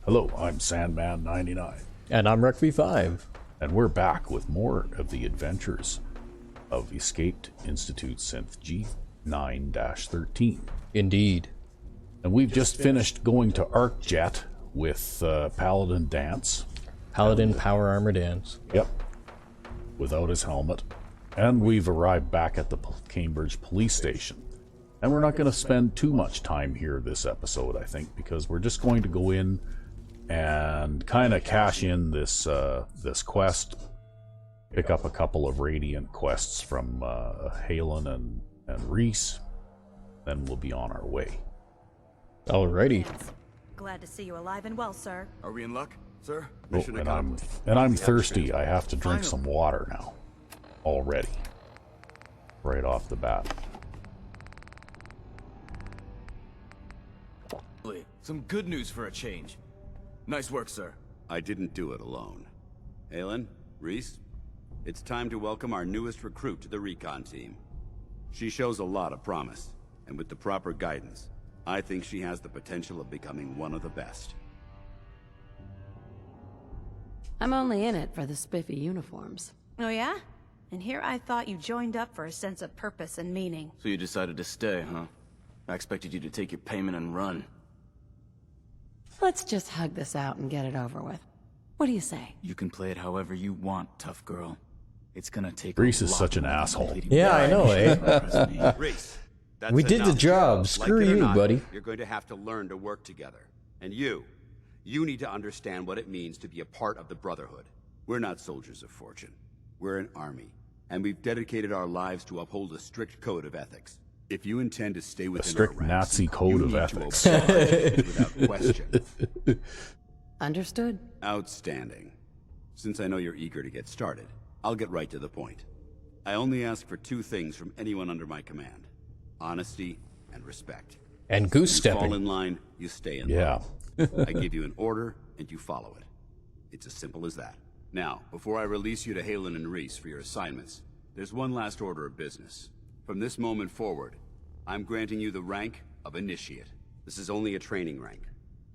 Hello, I'm Sandman 99. And I'm RecV5. And we're back with more of the adventures of Escaped Institute Synth G9-13. Indeed. And we've just finished going to ArcJet with Paladin Dance. Paladin Power Armor Dance. Yep. Without his helmet. And we've arrived back at the Cambridge police station. And we're not going to spend too much time here this episode, I think, because we're just going to go in and kind of cash in this this quest, pick up a couple of Radiant quests from Halen and Reese, then we'll be on our way. Alrighty. Glad to see you alive and well, sir. Are we in luck, sir? Oh, and I'm thirsty. I have to drink some water now. Already. Right off the bat. Some good news for a change. Nice work, sir. I didn't do it alone. Halen, Reese, it's time to welcome our newest recruit to the recon team. She shows a lot of promise, and with the proper guidance, I think she has the potential of becoming one of the best. I'm only in it for the spiffy uniforms. Oh yeah? And here I thought you joined up for a sense of purpose and meaning. So you decided to stay, huh? I expected you to take your payment and run. Let's just hug this out and get it over with. What do you say? You can play it however you want, tough girl. It's gonna take Reese is such an asshole. Yeah, I know, eh? Reese, that's We did the enough. job. Screw Like it or you, not, buddy. You're going to have to learn to work together. And you need to understand what it means to be a part of the Brotherhood. We're not soldiers of fortune. We're an army. And we've dedicated our lives to uphold a strict code of ethics. If you intend to stay within strict our ranks, Nazi code you of need ethics. to obey without question. Understood. Outstanding. Since I know you're eager to get started, I'll get right to the point. I only ask for two things from anyone under my command: honesty and respect. And goose You fall stepping. in line, you stay in Yeah. line. I give you an order, and you follow it. It's as simple as that. Now, before I release you to Halen and Reese for your assignments, there's one last order of business. From this moment forward, I'm granting you the rank of Initiate. This is only a training rank.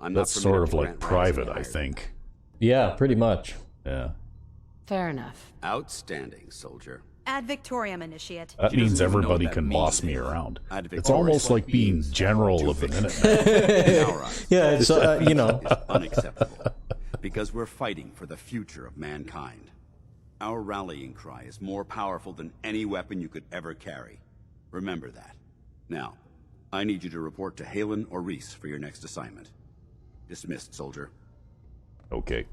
I'm That's not sort permitted of to like grant ranks private, any I higher. think. Yeah, pretty much. Yeah. Fair enough. Outstanding, soldier. Ad Victoriam, Initiate. That She means doesn't even know everybody what that can means, boss me Halen. around. Ad It's Victoriam almost like being means general of the victories. Minutemen. In our eyes, Yeah, it's, you know. is unacceptable because we're fighting for the future of mankind. Our rallying cry is more powerful than any weapon you could ever carry. Remember that. Now, I need you to report to Halen or Reese for your next assignment. Dismissed, soldier. Okay.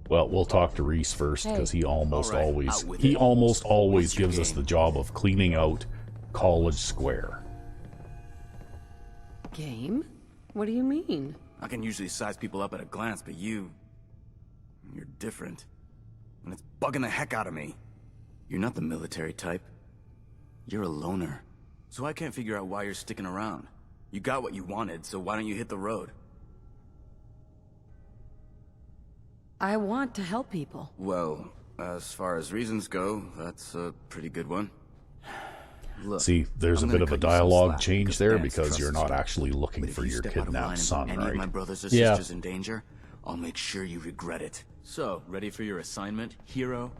Well, we'll talk to Reese first because he almost All right, always out with he it. almost always What's your gives us game? the job of cleaning out College Square. Game? What do you mean? I can usually size people up at a glance, but you're different. And it's bugging the heck out of me. You're not the military type. You're a loner. So I can't figure out why you're sticking around. You got what you wanted, so why don't you hit the road? I want to help people. Well, as far as reasons go, that's a pretty good one. Look, See, there's I'm a bit gonna of a cut you some dialogue slack change because there Vance because trusts you're not you. actually looking But if for you your step out of line kidnapped and son, put any of my right? brothers or Yeah. sisters in danger, I'll make sure you regret it. So, ready for your assignment, hero?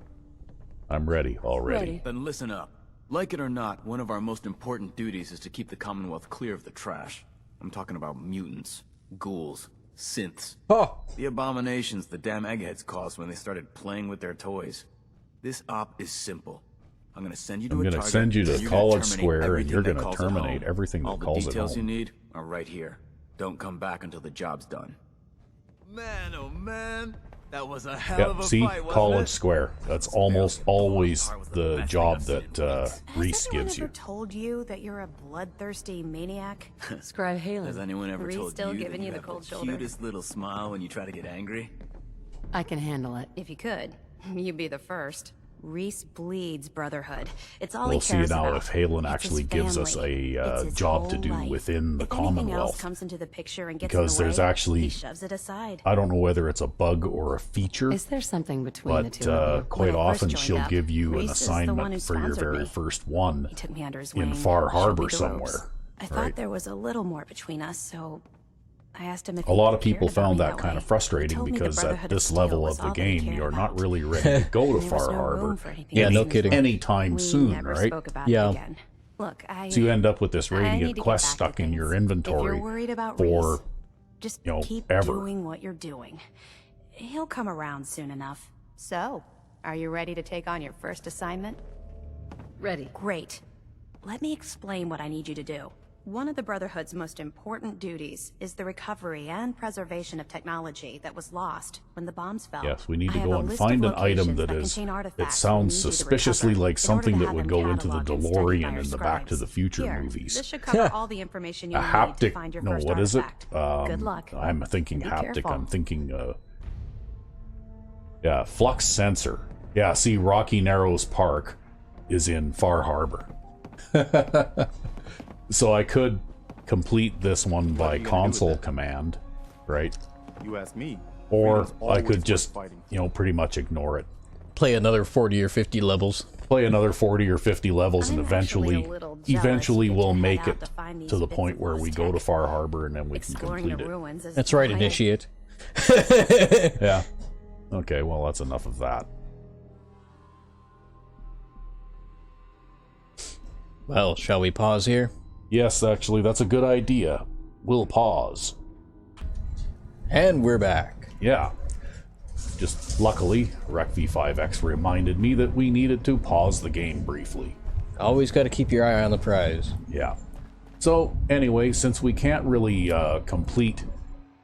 I'm ready already. Ready. Then listen up. Like it or not, one of our most important duties is to keep the Commonwealth clear of the trash. I'm talking about mutants, ghouls, synths. Oh, The abominations the damn eggheads caused when they started playing with their toys. This op is simple. I'm gonna send you to I'm a gonna target, send you to and you're gonna College terminate Square, and everything you're that gonna calls it terminate home. everything that All calls the it details you home. need are right here. Don't come back until the job's done. Man, oh man, that was a hell of Yep, a see? fight, wasn't College it? Square. That's almost always the job that Has Reese anyone gives ever you. told you that you're a bloodthirsty maniac? Scribe Halen. Has anyone ever Reese told still you giving that you the have cold the shoulder? cutest little smile when you try to get angry? I can handle it. If you could, you'd be the first. Reese bleeds brotherhood. It's all We'll he see cares now about. if Halen It's actually his gives us family. a It's his job to whole do life. within the If anything else Commonwealth. comes into the picture and gets Because in the there's way, actually- he shoves it aside. I don't know whether it's a bug or a feature, Is there something between the but two of you? quite When I first often joined she'll up, give you an Reese is the one who assignment for your sponsored very me. first one He took me under his in wing, Far showed me Harbor the ropes. somewhere. I thought right? there was a little more between us, so I asked him if A he lot of cared people about found me that kind way. of He frustrating told me the because Brotherhood at of this Steel level was of the all that he game, cared you're not about. really ready to go to And there was Far no Harbor room for anything Yeah, no else. kidding. anytime We soon, never right? spoke about Yeah. it again. Look, So you end up with this I need Radiant to get quest back to stuck in your things. If inventory you're worried about for, Reese, just you know, keep ever. doing what you're doing. He'll come around soon enough. So, are you ready to take on your first assignment? Ready. Great. Let me explain what I need you to do. One of the Brotherhood's most important duties is the recovery and preservation of technology that was lost when the bombs fell. Yes, we need to I have go a and list find of an item locations that is. contain It artifacts we sounds need you to suspiciously recover like in order something to that have would them go into the cataloged and studied by DeLorean our in the Back to scribes. the Future Here, movies. This should cover all the information you A need haptic. to find your No, first what is it? artifact. Good luck. I'm thinking Be haptic. careful. I'm thinking. Yeah, flux sensor. Yeah, see, Rocky Narrows Park is in Far Harbor. So I could complete this one by console command, right? You ask me. Or freedom's I always could worth just, fighting. you know, pretty much ignore it. Play another 40 or 50 levels. Play another 40 or 50 levels, and I'm actually eventually, a little jealous you get we'll to head make out it to find these to the bits point of where lost we go to tech. Far Harbor and then we can Exploring complete the it. ruins is That's right, fine. initiate. Yeah. Okay, well, that's enough of that. Well, shall we pause here? Yes, actually, that's a good idea. We'll pause. And we're back. Yeah. Just luckily, Rec V5X reminded me that we needed to pause the game briefly. Always got to keep your eye on the prize. Yeah. So, anyway, since we can't really complete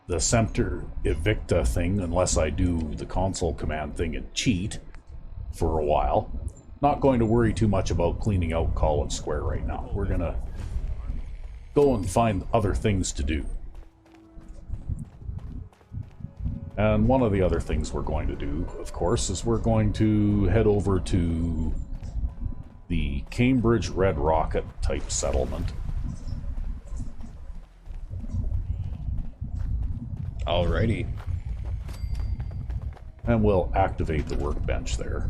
the Sempter Evicta thing unless I do the console command thing and cheat for a while, not going to worry too much about cleaning out Collins Square right now. We're going to go and find other things to do. And one of the other things we're going to do, of course, is we're going to head over to the Cambridge Red Rocket type settlement. Alrighty. And we'll activate the workbench there.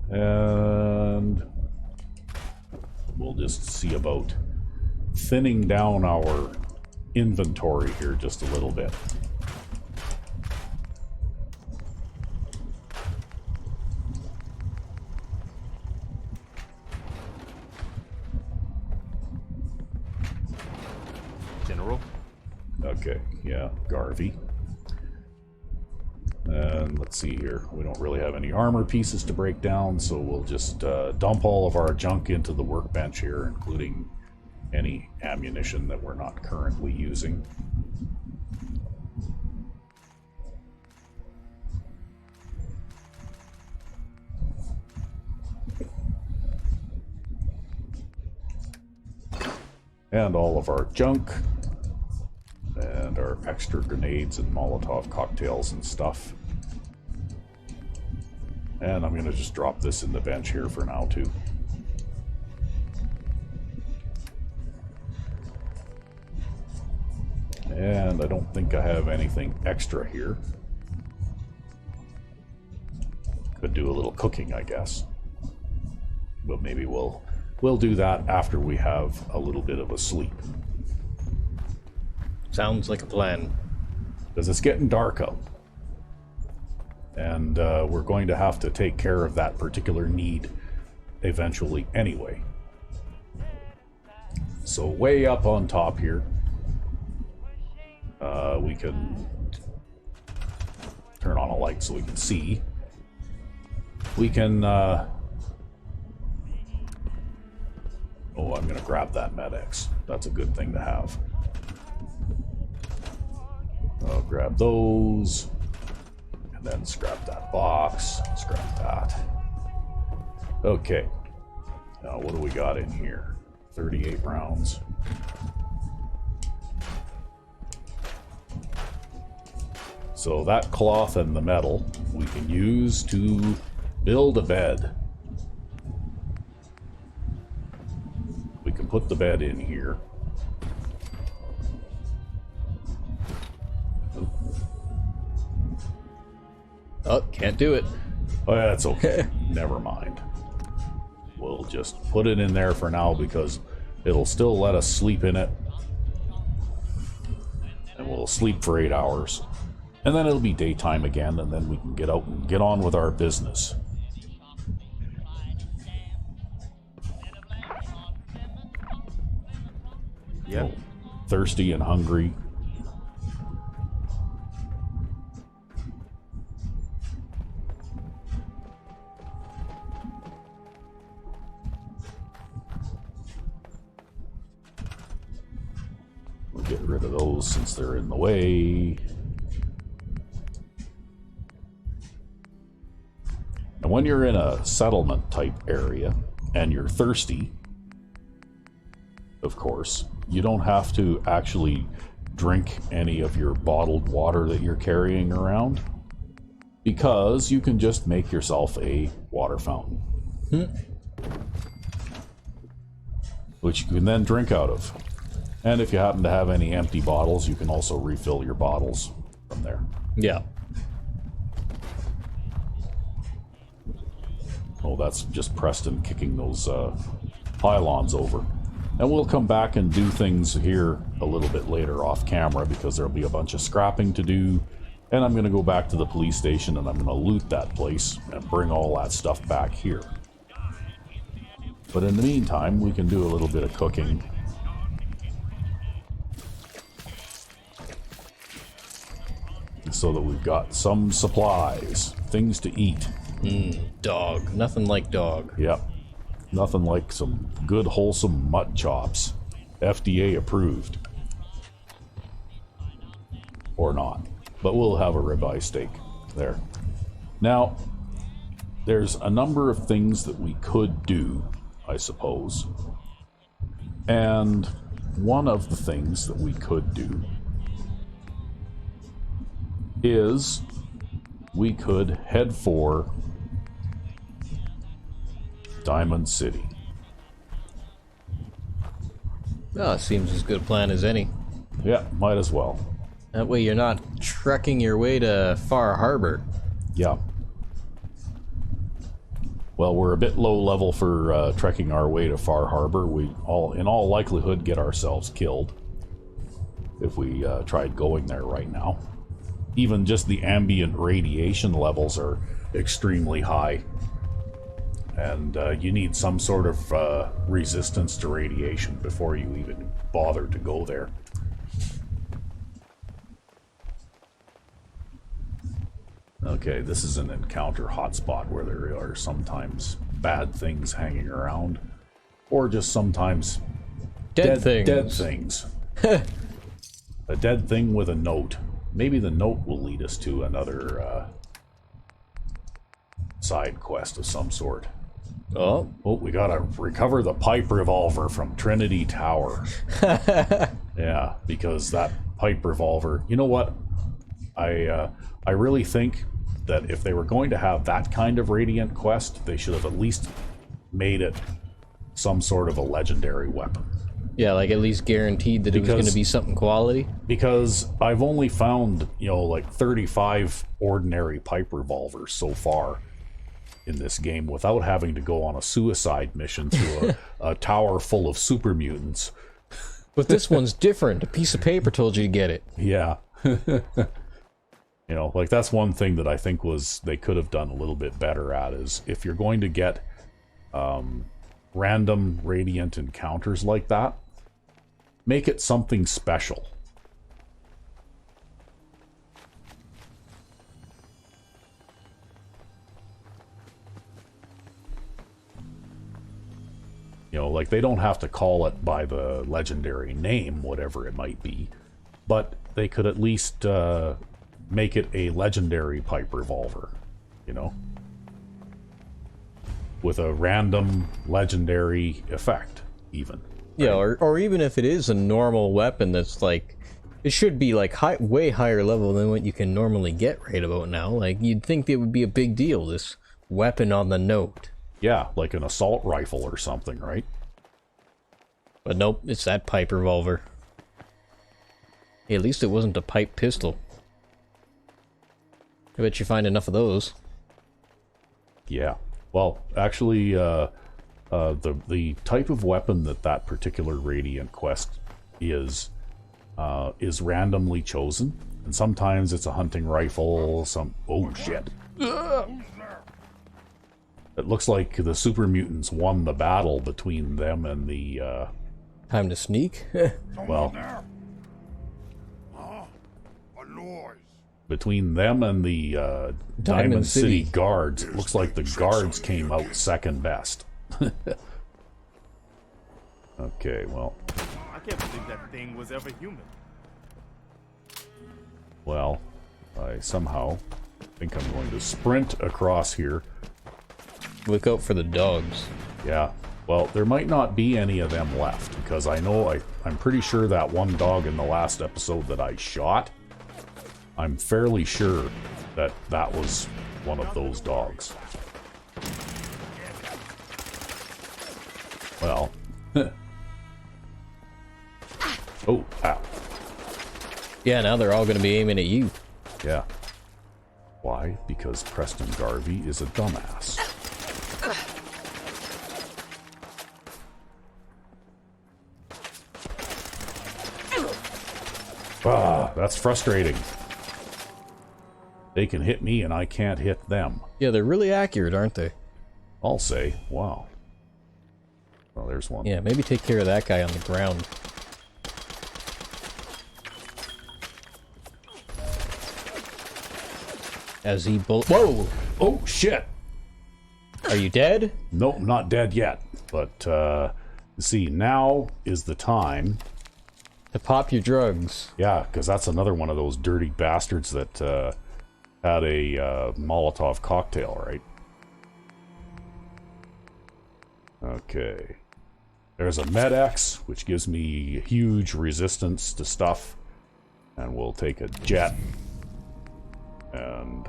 And we'll just see about thinning down our inventory here just a little bit. General. Okay, yeah, Garvey. And let's see here. We don't really have any armor pieces to break down, so we'll just dump all of our junk into the workbench here, including any ammunition that we're not currently using. And all of our junk. And our extra grenades and Molotov cocktails and stuff. And I'm going to just drop this in the bench here for now, too. And I don't think I have anything extra here. Could do a little cooking, I guess. But maybe we'll do that after we have a little bit of a sleep. Sounds like a plan. Because it's getting dark out. And we're going to have to take care of that particular need eventually anyway. So way up on top here, we can turn on a light so we can see. We can... Oh, I'm going to grab that Med-X. That's a good thing to have. I'll grab those. And then scrap that box. Scrap that. Okay. Now, what do we got in here? 38 rounds. So that cloth and the metal we can use to build a bed. We can put the bed in here. Oh, can't do it. Oh, that's okay. Never mind. We'll just put it in there for now because It'll still let us sleep in it. And we'll sleep for 8 hours. And then it'll be daytime again, and then we can get out and get on with our business. Yep. Oh, thirsty and hungry. We'll get rid of those since they're in the way. And when you're in a settlement type area and you're thirsty, of course, you don't have to actually drink any of your bottled water that you're carrying around, because you can just make yourself a water fountain. Which you can then drink out of. And if you happen to have any empty bottles, you can also refill your bottles from there. Yeah. Oh, that's just Preston kicking those pylons over. And we'll come back and do things here a little bit later off camera, because there'll be a bunch of scrapping to do. And I'm going to go back to the police station and I'm going to loot that place and bring all that stuff back here. But in the meantime, we can do a little bit of cooking. So that we've got some supplies, things to eat. Dog. Nothing like dog. Yep. Nothing like some good wholesome mutt chops. FDA approved. Or not. But we'll have a ribeye steak there. Now, there's a number of things that we could do, I suppose. And one of the things that we could do is we could head for Diamond City. Oh, seems as good a plan as any. Yeah, might as well. That way you're not trekking your way to Far Harbor. Yeah. Well, we're a bit low level for trekking our way to Far Harbor. We in all likelihood get ourselves killed if we tried going there right now. Even just the ambient radiation levels are extremely high. And you need some sort of resistance to radiation before you even bother to go there. Okay, this is an encounter hotspot where there are sometimes bad things hanging around. Or just sometimes Dead things. Dead things. A dead thing with a note. Maybe the note will lead us to another side quest of some sort. Oh. Oh, we gotta recover the pipe revolver from Trinity Tower. Yeah, because that pipe revolver... You know what? I really think that if they were going to have that kind of Radiant quest, they should have at least made it some sort of a legendary weapon. Yeah, like at least guaranteed that it was going to be something quality. Because I've only found, like 35 ordinary pipe revolvers so far in this game without having to go on a suicide mission through a tower full of super mutants. But this one's different. A piece of paper told you to get it. Yeah. Like that's one thing that I think they could have done a little bit better at, is if you're going to get random Radiant encounters like that, make it something special. Like they don't have to call it by the legendary name, whatever it might be, but they could at least make it a legendary pipe revolver, with a random legendary effect, even. Yeah, or even if it is a normal weapon that's like, it should be like way higher level than what you can normally get right about now. Like, you'd think it would be a big deal, this weapon on the note. Yeah, like an assault rifle or something, right? But nope, it's that pipe revolver. Hey, at least it wasn't a pipe pistol. I bet you find enough of those. Yeah. Well, actually, the type of weapon that particular Radiant quest is randomly chosen, and sometimes it's a hunting rifle. Oh shit! It looks like the super mutants won the battle between them and the. Time to sneak. Well, between them and the Diamond City guards, it looks like the guards came out second best. Okay, well. I can't believe that thing was ever human. Well, I somehow think I'm going to sprint across here. Look out for the dogs. Yeah. Well, there might not be any of them left, because I know I'm pretty sure that one dog in the last episode that I shot, I'm fairly sure that was one of those dogs. Well. Oh, ow. Yeah, now they're all going to be aiming at you. Yeah. Why? Because Preston Garvey is a dumbass. Ah, that's frustrating. They can hit me and I can't hit them. Yeah, they're really accurate, aren't they? I'll say, wow. Well, there's one. Yeah, maybe take care of that guy on the ground. As he Whoa! Oh, shit! Are you dead? Nope, I'm not dead yet. But, see, now is the time. To pop your drugs. Yeah, because that's another one of those dirty bastards that had a Molotov cocktail, right? Okay. There's a Med-X, which gives me huge resistance to stuff. And we'll take a jet. And...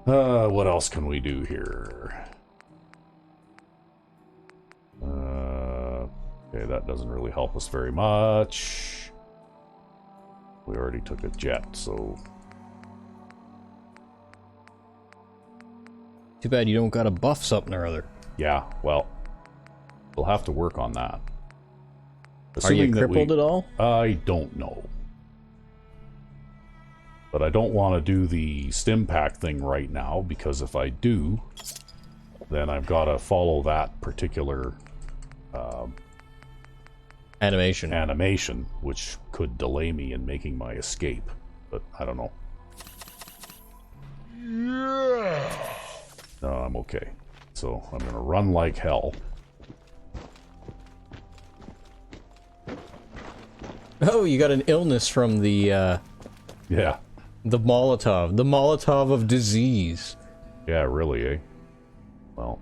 what else can we do here? Okay, that doesn't really help us very much. We already took a jet, so... Too bad you don't got a buff something or other. Yeah, well, we'll have to work on that. Are you Assuming that crippled at all? I don't know. But I don't want to do the stim pack thing right now, because if I do, then I've got to follow that particular animation, which could delay me in making my escape. But I don't know. No, I'm okay. So I'm going to run like hell. Oh, you got an illness from the, Yeah. The Molotov of disease. Yeah, really, eh? Well,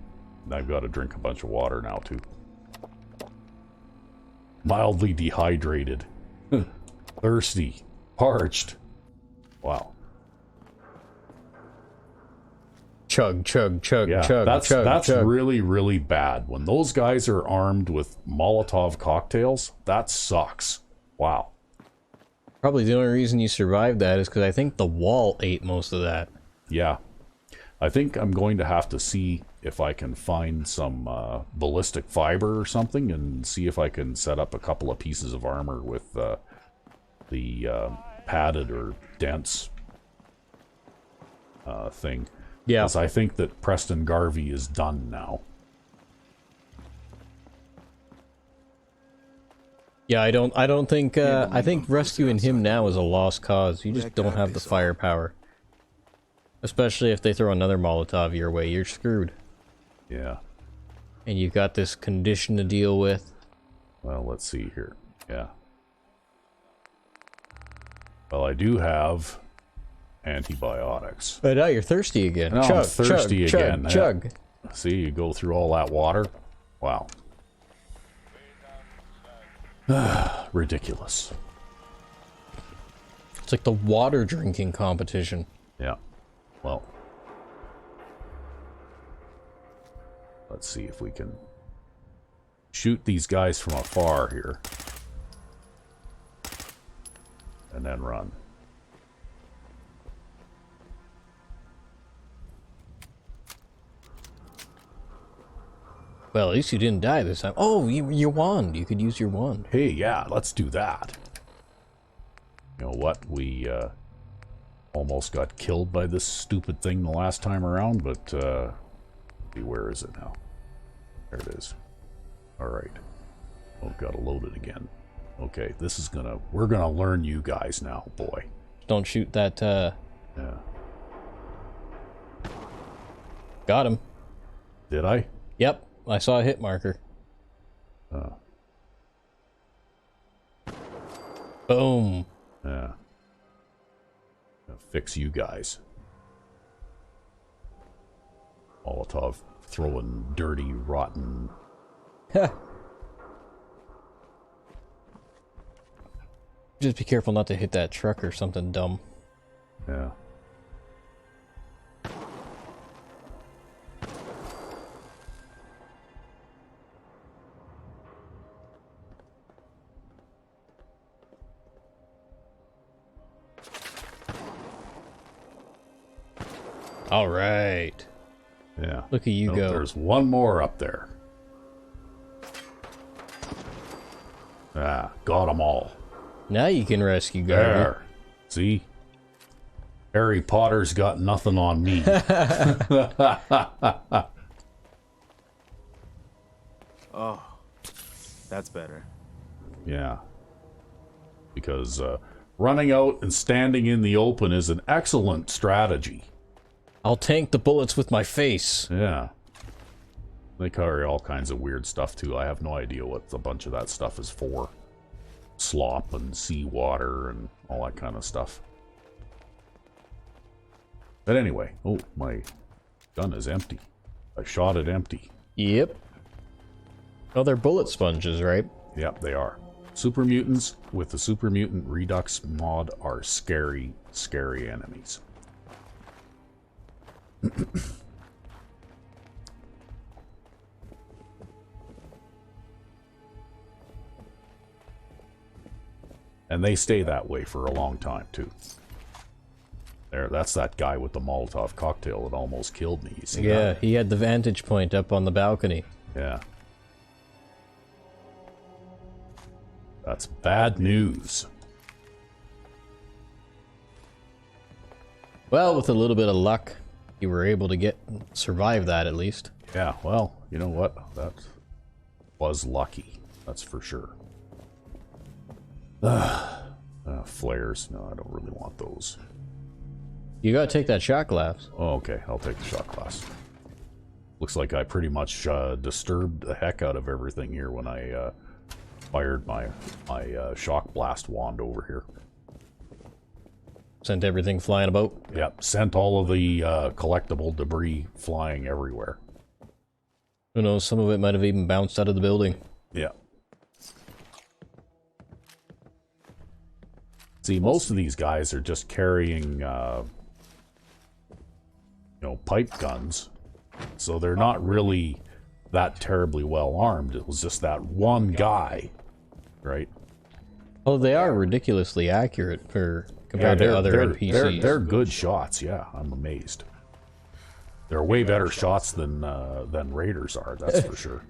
I've got to drink a bunch of water now, too. Mildly dehydrated. Thirsty. Parched. Wow. Chug, chug, chug, Yeah, chug, that's chug. really, really bad. When those guys are armed with Molotov cocktails, that sucks. Wow. Probably the only reason you survived that is because I think the wall ate most of that. Yeah. I think I'm going to have to see if I can find some ballistic fiber or something and see if I can set up a couple of pieces of armor with the padded or dense thing. Yeah. Because I think that Preston Garvey is done now. Yeah, I don't think, I think rescuing him now is a lost cause. You just don't have the firepower. Especially if they throw another Molotov your way, you're screwed. Yeah. And you've got this condition to deal with. Well, let's see here. Yeah. Well, I do have antibiotics. But now you're thirsty again. Now chug, I'm thirsty chug, again. Chug, chug. See, you go through all that water. Wow. Ridiculous. It's like the water drinking competition. Yeah. Well. Let's see if we can shoot these guys from afar here. And then run. Well, at least you didn't die this time. Oh, your wand. You could use your wand. Hey, yeah, let's do that. You know what? We almost got killed by this stupid thing the last time around, but see, where is it now? There it is. Alright. Oh, gotta load it again. Okay, this is we're gonna learn you guys now, boy. Don't shoot that, Yeah. Got him. Did I? Yep, I saw a hit marker. Boom. Yeah. Gonna fix you guys. Molotov throwing dirty, rotten... Just be careful not to hit that truck or something dumb. Yeah. All right. Yeah. Look at you Nope, go. There's one more up there. Ah, got them all. Now you can rescue Garvey. There. See? Harry Potter's got nothing on me. Oh, that's better. Yeah. Because running out and standing in the open is an excellent strategy. I'll tank the bullets with my face. Yeah. They carry all kinds of weird stuff, too. I have no idea what a bunch of that stuff is for. Slop and seawater and all that kind of stuff. But anyway, oh, my gun is empty. I shot it empty. Yep. Oh, they're bullet sponges, right? Yep, they are. Super mutants with the Super Mutant Redux mod are scary, scary enemies. And they stay that way for a long time, too. There, that's that guy with the Molotov cocktail that almost killed me. You see Yeah, that? he had the vantage point up on the balcony. Yeah. That's bad news. Well, with a little bit of luck, you were able to survive that at least. Yeah, well, you know what? That was lucky. That's for sure. Flares. No, I don't really want those. You gotta take that shot glass. Oh, okay, I'll take the shot glass. Looks like I pretty much disturbed the heck out of everything here when I fired my shock blast wand over here. Sent everything flying about. Yep, sent all of the collectible debris flying everywhere. Who knows, some of it might have even bounced out of the building. Yeah. See, most of these guys are just carrying, pipe guns. So they're not really that terribly well armed. It was just that one guy, right? Oh, they are ridiculously accurate compared to other NPCs. They're good shots, yeah. I'm amazed. They're way better shots than raiders are, that's for sure.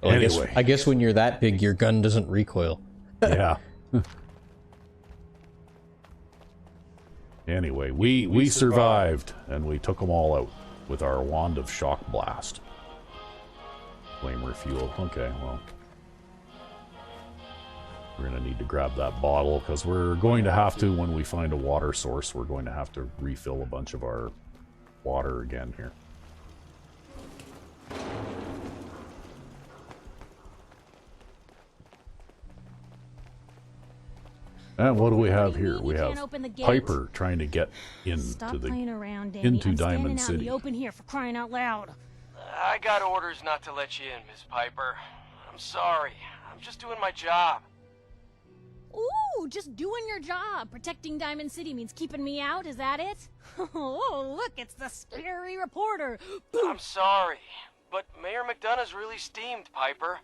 Well, Anyway. I guess when you're that big, your gun doesn't recoil. Yeah. Anyway, we survived, and we took them all out with our wand of shock blast. Flame refuel. Okay, well. We're going to need to grab that bottle, because we're going to have to, when we find a water source, we're going to have to refill a bunch of our water again here. And what do we have here? We have Piper trying to get into Diamond City. The open here for crying out loud. I got orders not to let you in, Miss Piper. I'm sorry. I'm just doing my job. Ooh, just doing your job. Protecting Diamond City means keeping me out, is that it? Oh, look, it's the scary reporter. I'm sorry, but Mayor McDonough's really steamed, Piper.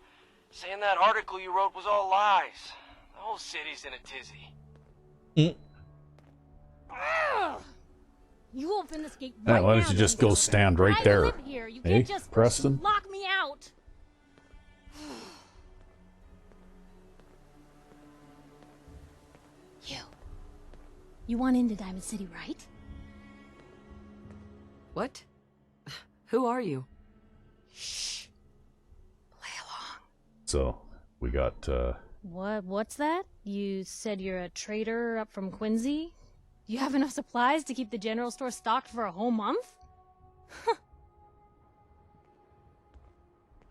Saying that article you wrote was all lies. The whole city's in a tizzy. You open this gate Yeah, right why now, don't you just go Danny. stand right I there? live here. You Hey, can't just Preston? lock me out. You want into Diamond City, right? What? Who are you? Shh. Play along. So, we got, What's that? You said you're a trader up from Quincy? You have enough supplies to keep the general store stocked for a whole month?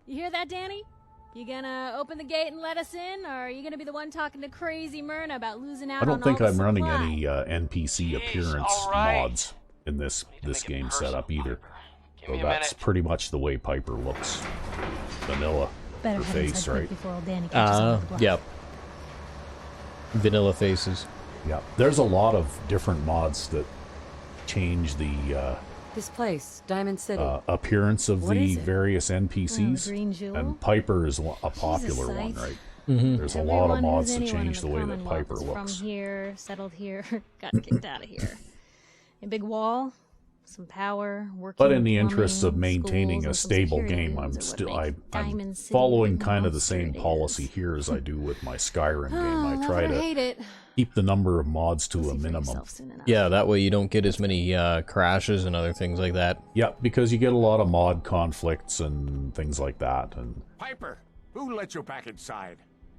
You hear that, Danny? You gonna open the gate and let us in, or are you gonna be the one talking to crazy Myrna about losing out I don't on think all the I'm running supply? any NPC appearance alright. mods in this game setup either. Give So me a that's minute. pretty much the way Piper looks. Vanilla. Better her head face, inside right? quick before old Danny catches on with the blood. Yep. Vanilla faces. Yeah, there's a lot of different mods that change the This place, Diamond City. appearance of What the is it? various NPCs. Green Jewel? And Piper is a popular one, sight. right? Mm-hmm. There's a lot of Everyone mods who's to anyone in change the way that Commonwealth Piper is looks. From here, settled here, got kicked out of here. A big wall, some power, working. But in the interests of plumbing, maintaining schools, a and some stable security game, rooms I'm are what still make I'm Diamond City following the kind of the monster same it policy is. here as I do with my Skyrim game. Oh, I love try it or to hate it. keep the number of mods to You'll a see for minimum. yourself soon enough. Yeah, that way you don't get as many crashes and other things like that. Yeah, because you get a lot of mod conflicts and things like that, and Piper, who let you back inside?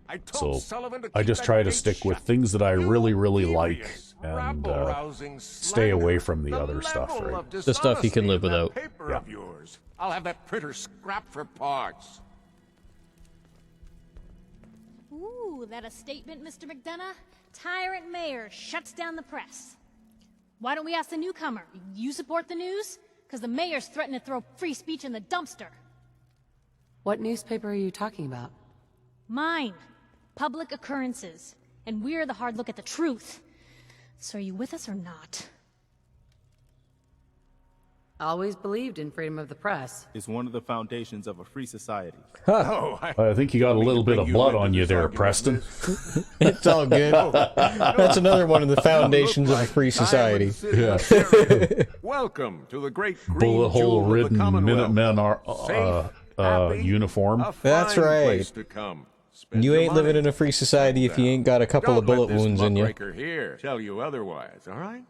I so told Sullivan to I keep just that try to gate stick with shut. things that I You really, really like furious, and rabble-rousing stay away slander. from the other stuff, level right? of The stuff you can dishonesty live in that without. Paper Yeah. of yours. I'll have that printer scrapped for parts. Ooh, that a statement, Mr. McDonough? Tyrant mayor shuts down the press. Why don't we ask the newcomer? You support the news? Because the mayor's threatened to throw free speech in the dumpster. What newspaper are you talking about? Mine. Public occurrences. And we're the hard look at the truth. So are you with us or not? Always believed in freedom of the press. It's one of the foundations of a free society. Oh, I think you got a little bit of blood on you there, Preston. It's all good. That's another one of the foundations of a free society. Yeah. Welcome to the great green Bullet hole jewel of the ridden Commonwealth. Minutemen Safe, happy, uniform. a That's fine right. place to come. Spend You your ain't living money. in a free society if you ain't got a couple of Don't bullet let this wounds in you. muckraker here tell you otherwise, all right?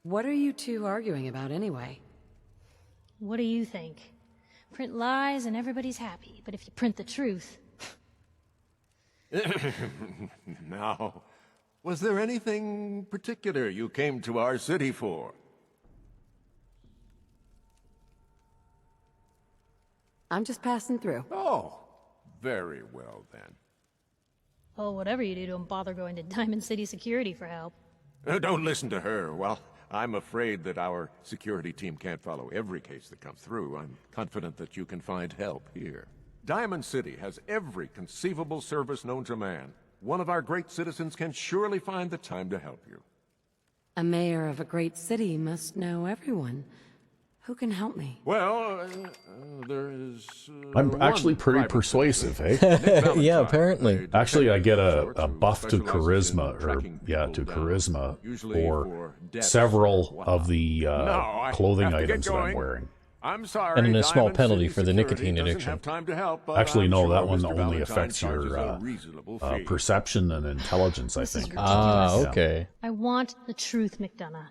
What are you two arguing about anyway? What do you think? Print lies and everybody's happy. But if you print the truth... Now, was there anything particular you came to our city for? I'm just passing through. Oh, very well then. Well, whatever you do, don't bother going to Diamond City Security for help. Don't listen to her. Well, I'm afraid that our security team can't follow every case that comes through. I'm confident that you can find help here. Diamond City has every conceivable service known to man. One of our great citizens can surely find the time to help you. A mayor of a great city must know everyone. Who can help me? Well, there is... I'm actually one pretty private persuasive, citizen, hey? Nick Valentine, Yeah, apparently. a Actually, I get detective of a sorts buff who to specializes in charisma, or tracking yeah, people to down, charisma usually for deaths several or of the No, I clothing have to get items that I'm going. wearing. I'm sorry. And then a small Diamond penalty City for the Security nicotine doesn't addiction. have time to help, but Actually, I'm no, sure that one Mr. only Valentine affects charges your a reasonable fee. perception and intelligence, I think. Ah, Yeah. okay. I want the truth, McDonough.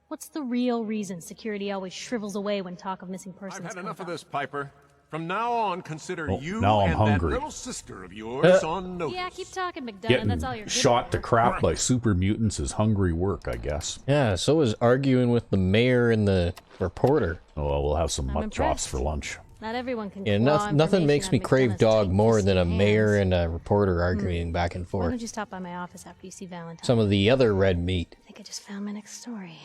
What's the real reason security always shrivels away when talk of missing persons I've had comes enough of up? this, Piper. From now on, consider Oh, you now I'm and hungry. that little sister of yours on notice. Yeah, keep talking, McDonough. Getting That's all you're good shot to for. crap by super mutants is hungry work, I guess. Yeah, so is arguing with the mayor and the reporter. Oh, well, we'll have some I'm mutt chops impressed. for lunch. Not everyone can Yeah, claw nothing information makes out me of crave McDonough's dog tight, more than a fisty mayor hands. and a reporter arguing back and Why forth. don't you stop by my office after you see Valentine? Some of the other red meat. I think I just found my next story.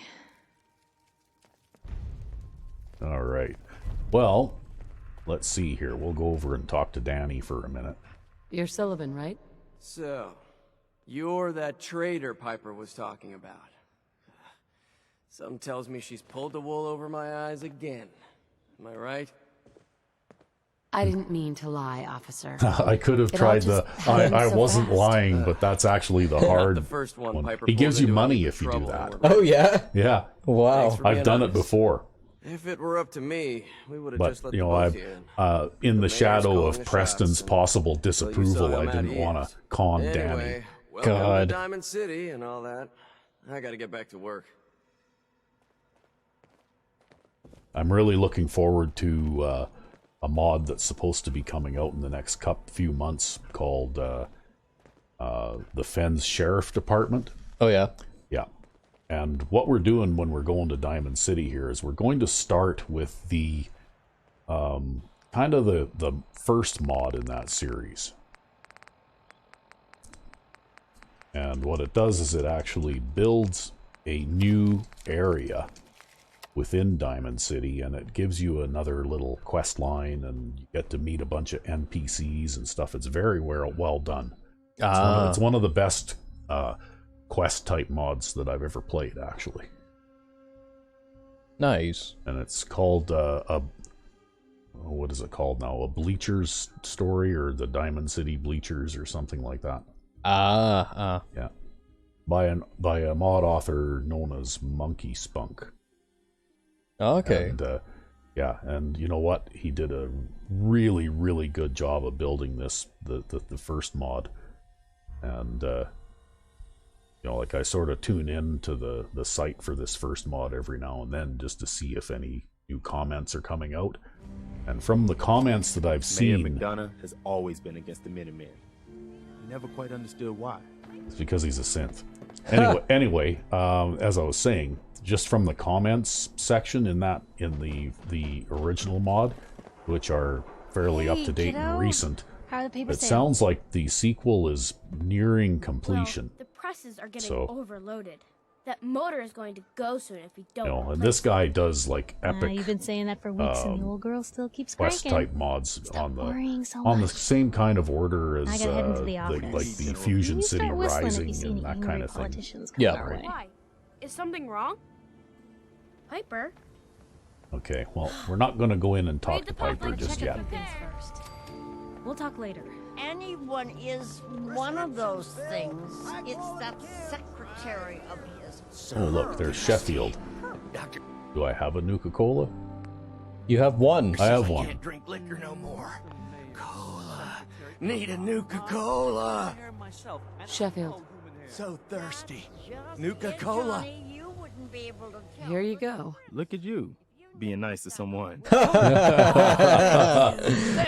All right. Well, let's see here. We'll go over and talk to Danny for a minute. You're Sullivan, right? So, you're that traitor Piper was talking about. Something tells me she's pulled the wool over my eyes again. Am I right? I didn't mean to lie, officer. I could have It all tried just the... happened I so wasn't fast. lying, but that's actually the hard the first one Piper He gives pulls you into money any if you do trouble that. when Oh yeah. Yeah. Wow. Thanks for I've being done it honest. before. If it were up to me, we would have But, just let you the know, both I've, in. in the mayor's shadow calling of the Preston's shots, and possible until you saw disapproval, how I mad didn't he want is. to con Danny. Anyway, welcome God. to Diamond City and all that. I gotta get back to work. I'm really looking forward to a mod that's supposed to be coming out in the next few months called the Fens Sheriff Department. Oh yeah. Yeah. And what we're doing when we're going to Diamond City here is we're going to start with the kind of the first mod in that series. And what it does is it actually builds a new area within Diamond City, and it gives you another little quest line, and you get to meet a bunch of NPCs and stuff. It's very well done. It's one of the best quest type mods that I've ever played, actually. Nice. And it's called what is it called now? A Bleachers story, or the Diamond City Bleachers, or something like that. Yeah. By a mod author known as Monkey Spunk. Okay. And, yeah, and you know what? He did a really, really good job of building this, the first mod. And, you know, like I sort of tune in to the site for this first mod every now and then just to see if any new comments are coming out. And from the comments that I've Mayor seen... McDonough has always been against the Minutemen. He never quite understood why. It's because he's a synth. Anyway, as I was saying, just from the comments section in the original mod, which are fairly up to date and kiddo. recent, How are the paper it sales? sounds like the sequel is nearing completion. Well, the presses are getting So- overloaded. That motor is going to go soon if we don't. You know, and replace this guy does like You've epic been saying that for weeks, and the old girl still keeps quest cranking. type mods on worrying so the much. same kind of order as I gotta head into the office. like the Fusion You City start whistling if you Rising see and any that angry kind of thing. politicians coming Yeah. our way. Why? Is something wrong? Piper? Okay, well, we're not going to go in and talk Read to the Piper public, just check yet. it Things first. We'll talk later. Anyone is one of those things. It's that secretary of his. Oh, look, there's Sheffield. Do I have a Nuka-Cola? You have one. I have one. Can't drink liquor no more. Cola. Need a Nuka-Cola. Sheffield, So thirsty. Nuka-Cola. You wouldn't be able to tell. here you go. Look at you, being nice to someone.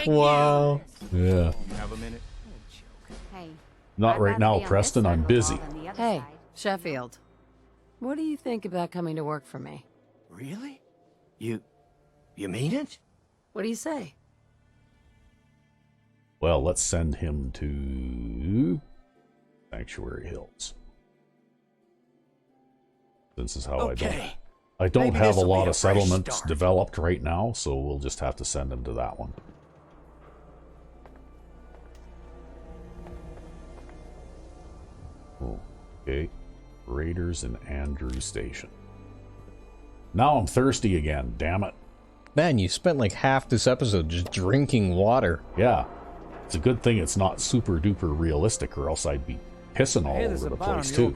Wow. Yeah. You have a minute? Hey. Not I'd right rather now, be on Preston. this side I'm of the busy. wall than the other Hey, side. Sheffield. What do you think about coming to work for me? Really? You mean it? What do you say? Well, let's send him to Sanctuary Hills. This is how Okay. I don't Maybe have a this'll lot be a of fresh settlements start. developed right now, so we'll just have to send him to that one. Okay. Raiders in Andrew Station. Now I'm thirsty again, damn it. Man, you spent like half this episode just drinking water. Yeah. It's a good thing it's not super duper realistic, or else I'd be pissing all over the place too.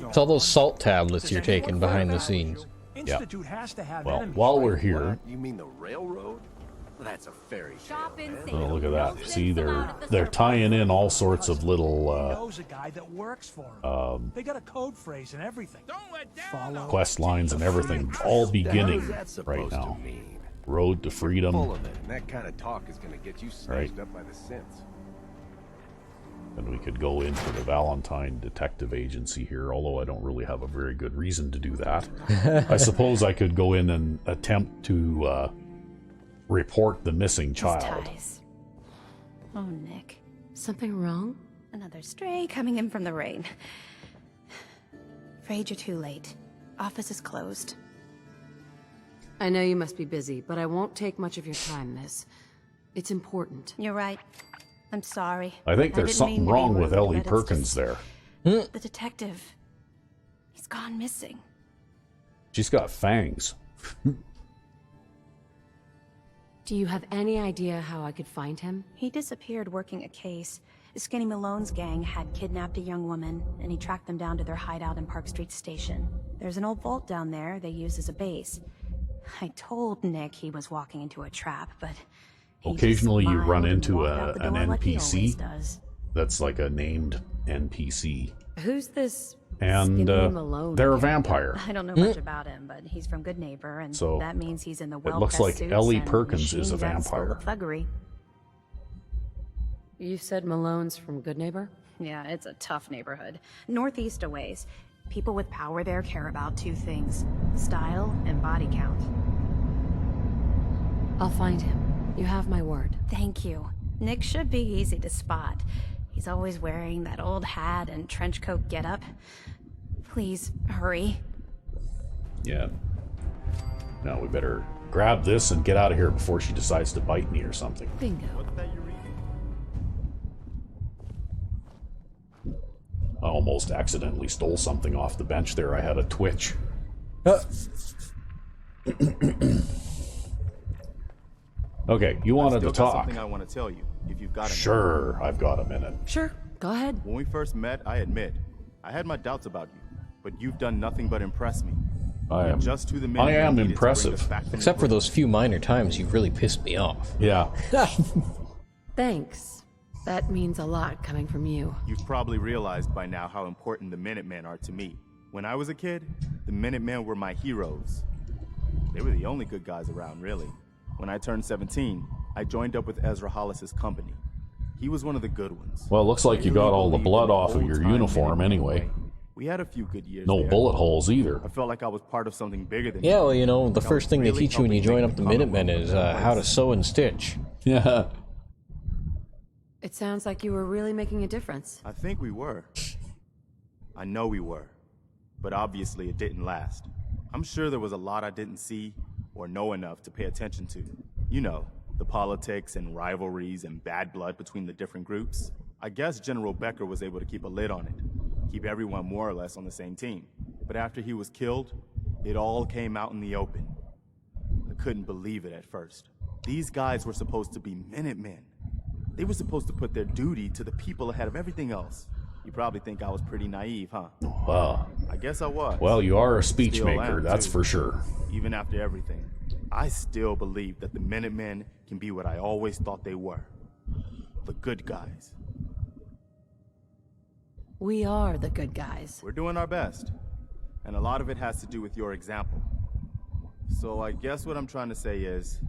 It's all those salt tablets you're taking behind the scenes. Yeah. Well, while we're here, You mean the railroad? That's a fairy tale. oh, look at that. See, they're tying in all sorts of little knows a guy that works for him. They got a code phrase and everything. Follow. quest lines and everything, all beginning right now. Road to Freedom. Full of it, and that kind of talk is going to get you snatched up by the synths. And we could go into the Valentine Detective Agency here, although I don't really have a very good reason to do that. I suppose I could go in and attempt to report the missing child. Ties. Oh, Nick. Something wrong? Another stray coming in from the rain. Afraid you're too late. Office is closed. I know you must be busy, but I won't take much of your time, miss. It's important. You're right. I'm sorry. I think there's didn't mean something to be wrong with rude, Ellie but it's Perkins just- there. The detective. He's gone missing. She's got fangs. Do you have any idea how I could find him? He disappeared working a case. Skinny Malone's gang had kidnapped a young woman, and he tracked them down to their hideout in Park Street Station. There's an old vault down there they use as a base. I told Nick he was walking into a trap, but occasionally you run into walked out the an door like he always NPC does. that's like a named NPC. Who's this And Skinny Malone they're a character? vampire. I don't know much about him, but he's from Good Neighbor, and So, that means he's in the it looks like well-pressed Ellie suits and Perkins is a machines and vampire. slow thuggery. You said Malone's from Good Neighbor? Yeah, it's a tough neighborhood. Northeast a ways. People with power there care about two things: style and body count. I'll find him. You have my word. Thank you. Nick should be easy to spot. He's always wearing that old hat and trench coat getup. Please, hurry. Yeah. Now we better grab this and get out of here before she decides to bite me or something. Bingo. I almost accidentally stole something off the bench there. I had a twitch. Okay, you wanted to talk. Something I want to tell you, if you've got a Sure, I've got a minute. Sure, go ahead. When we first met, I admit, I had my doubts about you, but you've done nothing but impress me. I am. Just who the I am Minutemen needed to bring impressive. us back from Except the for brink. those few minor times you've really pissed me off. Yeah. Thanks. That means a lot coming from you. You've probably realized by now how important the Minutemen are to me. When I was a kid, the Minutemen were my heroes. They were the only good guys around, really. When I turned 17, I joined up with Ezra Hollis's company. He was one of the good ones. Well, it looks like you I really got all the believed blood in off of your old-time uniform Minutemen anyway. way. We had a few good years No there. bullet holes either. I felt like I was part of something bigger than Yeah, me. well, you know, the Like I first was thing they really teach you when you helping join make up the Commonwealth Minutemen a is better how to place. sew and stitch. Yeah. It sounds like you were really making a difference. I think we were. I know we were. But obviously it didn't last. I'm sure there was a lot I didn't see or know enough to pay attention to. You know, the politics and rivalries and bad blood between the different groups. I guess General Becker was able to keep a lid on it, keep everyone more or less on the same team. But after he was killed, it all came out in the open. I couldn't believe it at first. These guys were supposed to be Minutemen. They were supposed to put their duty to the people ahead of everything else. You probably think I was pretty naive, huh? Well, I guess I was. well, you are a Still speechmaker, am, that's too. for sure. Even after everything, I still believe that the Minutemen can be what I always thought they were. The good guys. We are the good guys. We're doing our best. And a lot of it has to do with your example. So I guess what I'm trying to say is,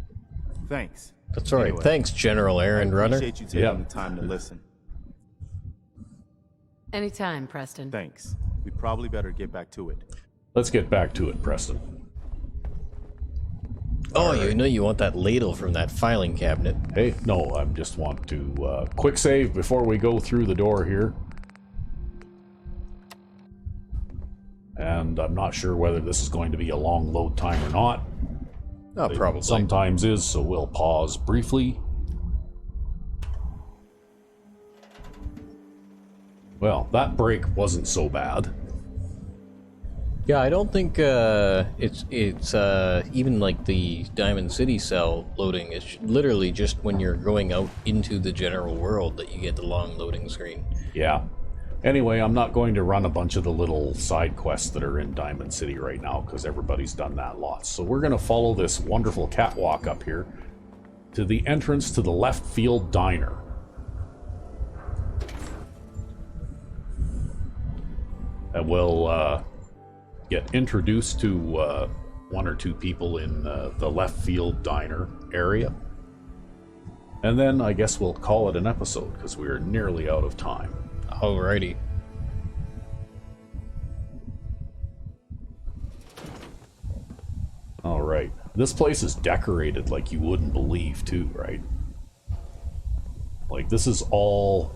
thanks. That's all right. Anyway, Thanks, General Errand I Runner. appreciate you taking the time to listen. Anytime, Preston. Thanks. We probably better get back to it. Let's get back to it, Preston. Oh, you know you want that ladle from that filing cabinet. Hey, no, I just want to quick save before we go through the door here. And I'm not sure whether this is going to be a long load time or not. Oh, It probably. sometimes is, so we'll pause briefly. Well, that break wasn't so bad. Yeah, I don't think it's even like the Diamond City cell loading. It's literally just when you're going out into the general world that you get the long loading screen. Yeah. Anyway, I'm not going to run a bunch of the little side quests that are in Diamond City right now, because everybody's done that lots. So we're going to follow this wonderful catwalk up here to the entrance to the Left Field Diner. And we'll get introduced to one or two people in the Left Field Diner area. And then I guess we'll call it an episode, because we're nearly out of time. Alrighty. Alright. This place is decorated like you wouldn't believe, too, right? Like, this is all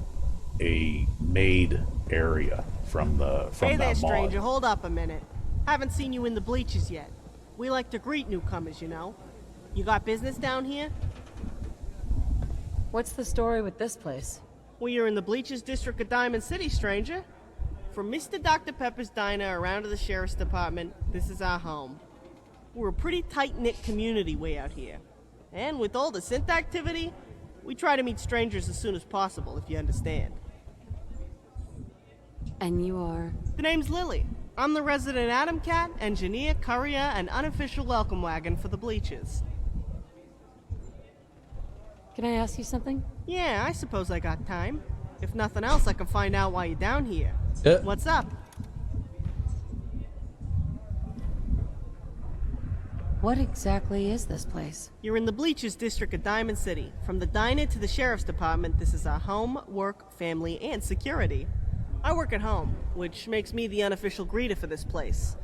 a made area from Hey there, that mod. stranger. Hold up a minute. Haven't seen you in the bleachers yet. We like to greet newcomers, you know. You got business down here? What's the story with this place? Well, you're in the bleachers district of Diamond City, stranger. From Mr. Dr. Pepper's Diner around to the sheriff's department, this is our home. We're a pretty tight-knit community way out here. And with all the synth activity, we try to meet strangers as soon as possible, if you understand. And you are? The name's Lily. I'm the resident Atom Cat, engineer, courier, and unofficial welcome wagon for the Bleachers. Can I ask you something? Yeah, I suppose I got time. If nothing else, I can find out why you're down here. What's up? What exactly is this place? You're in the Bleachers district of Diamond City. From the diner to the sheriff's department, this is our home, work, family, and security. I work at home, which makes me the unofficial greeter for this place.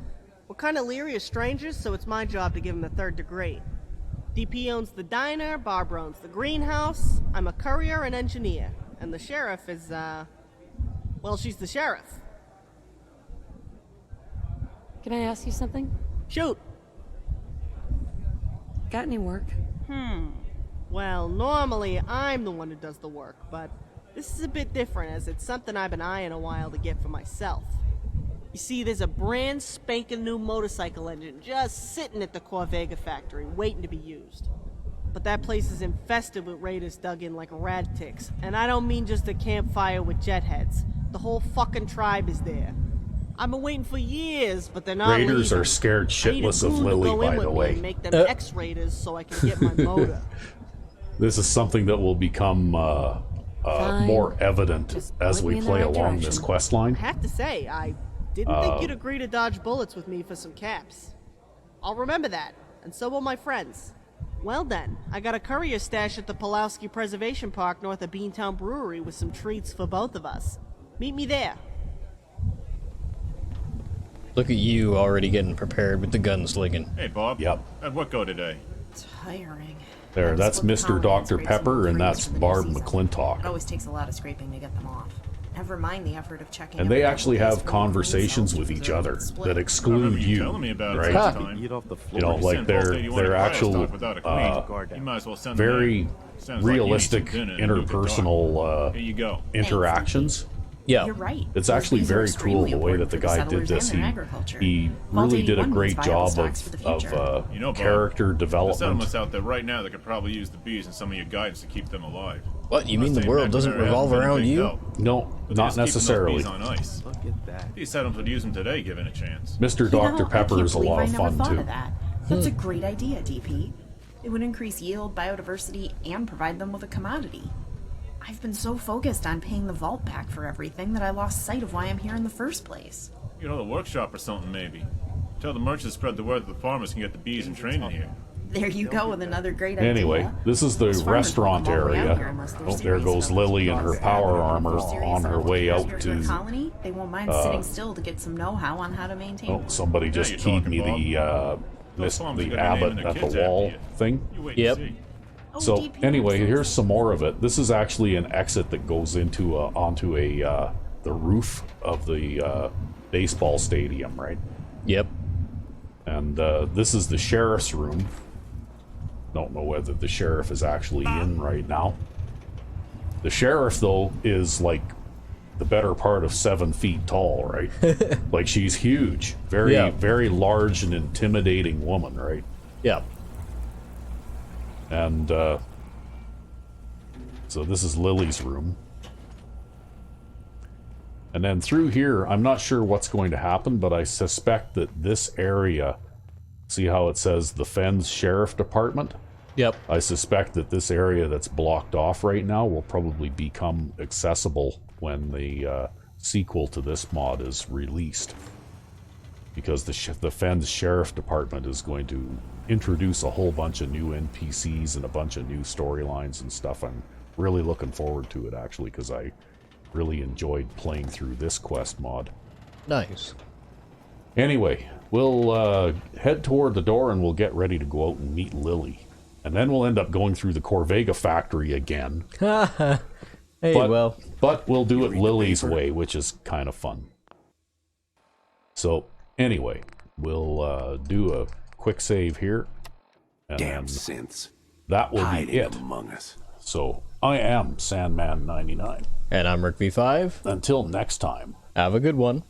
We're kind of leery of strangers, so it's my job to give them the third degree. DP owns the diner, Barbara owns the greenhouse, I'm a courier and engineer, and the sheriff is, well, she's the sheriff. Can I ask you something? Shoot. Got any work? Well, normally I'm the one who does the work, but this is a bit different as it's something I've been eyeing a while to get for myself. You see, there's a brand spanking new motorcycle engine just sitting at the Corvega factory waiting to be used. But that place is infested with raiders dug in like rad ticks, and I don't mean just a campfire with jet heads. The whole fucking tribe is there. I've been waiting for years, but they're not Raiders leaving. are scared shitless of Lily, by the way. Make them ex-raiders so I can get my motor. This is something that will become more evident as we play along this quest line. I have to say, I didn't think you'd agree to dodge bullets with me for some caps. I'll remember that, and so will my friends. Well then, I got a courier stash at the Pulowski Preservation Park north of Beantown Brewery with some treats for both of us. Meet me there. Look at you already getting prepared with the gunslinging. Hey, Bob. Yep. How'd what go today? Tiring. There, that's Mr. Dr. Pepper, and that's Barb McClintock. It always takes a lot of scraping to get them off. Never mind the effort of checking. And they actually have conversations with each other that exclude you, right? You know, like they're actual, very realistic interpersonal interactions. Yeah, you're right. It's actually very cool the way that the guy did this. He really did a great job of character There's development. settlements out there right now that could probably use the bees and some of your guidance to keep them alive. What, you mean the world doesn't revolve around you? No, not necessarily. On ice. Look at that. These settlements would use them today, given a chance. Mr. Dr. Pepper is a lot of fun too. That's a great idea, DP. It would increase yield, biodiversity, and provide them with a commodity. I've been so focused on paying the vault back for everything that I lost sight of why I'm here in the first place. You know, the workshop or something, maybe. Tell the merchants to spread the word that the farmers can get the bees and training here. There you go with another great idea. Anyway, this is the restaurant area. Oh, there goes Lily in her power armor on her way out to... colony, they won't mind sitting still to get some know-how on how to maintain. Oh, somebody just keyed me the abbot at the wall thing. Yep. So anyway, here's some more of it. This is actually an exit that goes into onto the roof of the baseball stadium, right? Yep. And this is the sheriff's room. Don't know whether the sheriff is actually in right now. The sheriff, though, is like the better part of 7 feet tall, right? Like she's huge, very large and intimidating woman, right? Yeah. And so this is Lily's room. And then through here, I'm not sure what's going to happen, but I suspect that this area, see how it says the Fens Sheriff Department? Yep. I suspect that this area that's blocked off right now will probably become accessible when the sequel to this mod is released. Because the Fens Sheriff Department is going to introduce a whole bunch of new NPCs and a bunch of new storylines and stuff. I'm really looking forward to it, actually, because I really enjoyed playing through this quest mod. Nice. Anyway, we'll head toward the door and we'll get ready to go out and meet Lily. And then we'll end up going through the Corvega factory again. Hey, but we'll do it Lily's way, which is kind of fun. So, anyway, we'll do a quick save here. And damn synths. That will hiding be it. Among us. So, I am Sandman 99. And I'm Rick V5. Until next time. Have a good one.